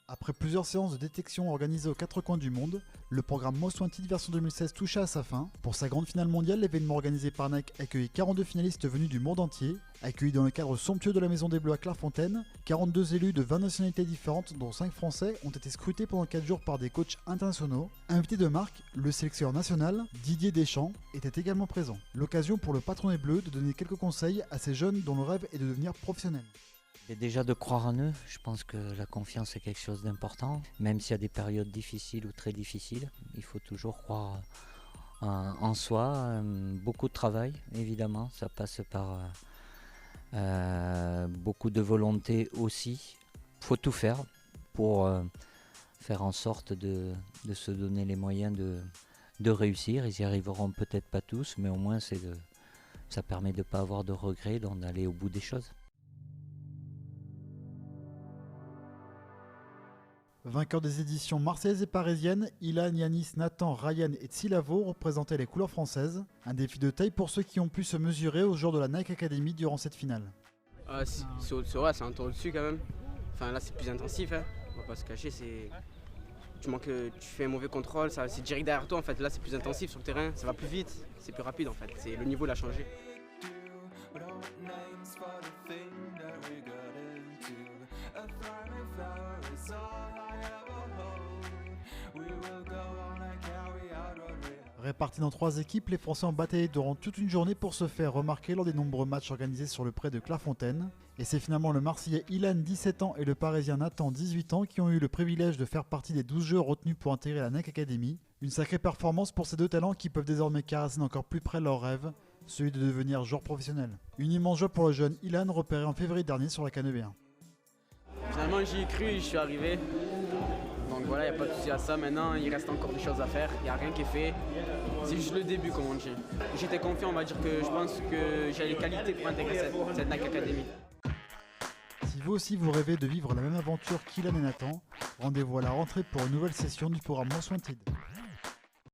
Après plusieurs séances de détection organisées aux quatre coins du monde, le programme Most Wanted version 2016 toucha à sa fin. Pour sa grande finale mondiale, l'événement organisé par Nike accueillit 42 finalistes venus du monde entier. Accueillis dans le cadre somptueux de la Maison des Bleus à Clairefontaine, 42 élus de 20 nationalités différentes, dont 5 Français, ont été scrutés pendant 4 jours par des coachs internationaux. Invité de marque, le sélectionneur national, Didier Deschamps, était également présent. L'occasion pour le patron des Bleus de donner quelques conseils à ces jeunes dont le rêve est de devenir professionnel. Et déjà de croire en eux, je pense que la confiance est quelque chose d'important. Même s'il y a des périodes difficiles ou très difficiles, il faut toujours croire en soi. Beaucoup de travail, évidemment, ça passe par beaucoup de volonté aussi. Il faut tout faire pour faire en sorte de se donner les moyens de réussir. Ils n'y arriveront peut-être pas tous, mais au moins ça permet de ne pas avoir de regrets, donc d'aller au bout des choses. Vainqueurs des éditions marseillaises et parisiennes, Ilan, Yanis, Nathan, Ryan et Tsilavo représentaient les couleurs françaises. Un défi de taille pour ceux qui ont pu se mesurer aux joueurs de la Nike Academy durant cette finale. C'est un tour dessus quand même. Enfin là c'est plus intensif, hein. On va pas se cacher, tu fais un mauvais contrôle, c'est direct derrière toi en fait. Là c'est plus intensif sur le terrain, ça va plus vite, c'est plus rapide en fait. Le niveau l'a changé. Répartis dans 3 équipes, les Français ont bataillé durant toute une journée pour se faire remarquer lors des nombreux matchs organisés sur le pré de Clairefontaine. Et c'est finalement le Marseillais Ilan, 17 ans, et le Parisien Nathan, 18 ans, qui ont eu le privilège de faire partie des 12 joueurs retenus pour intégrer la Nike Academy. Une sacrée performance pour ces deux talents qui peuvent désormais caresser encore plus près leur rêve, celui de devenir joueur professionnel. Une immense joie pour le jeune Ilan, repéré en février dernier sur la Canne B1. Finalement j'y ai cru, je suis arrivé. Donc voilà, il n'y a pas de souci à ça. Maintenant, il reste encore des choses à faire. Il n'y a rien qui est fait. C'est juste le début, comme on dit. J'étais confiant, on va dire que je pense que j'ai les qualités pour intégrer cette Nike Academy. Si vous aussi vous rêvez de vivre la même aventure qu'Ilan et Nathan, rendez-vous à la rentrée pour une nouvelle session du programme Most Wanted.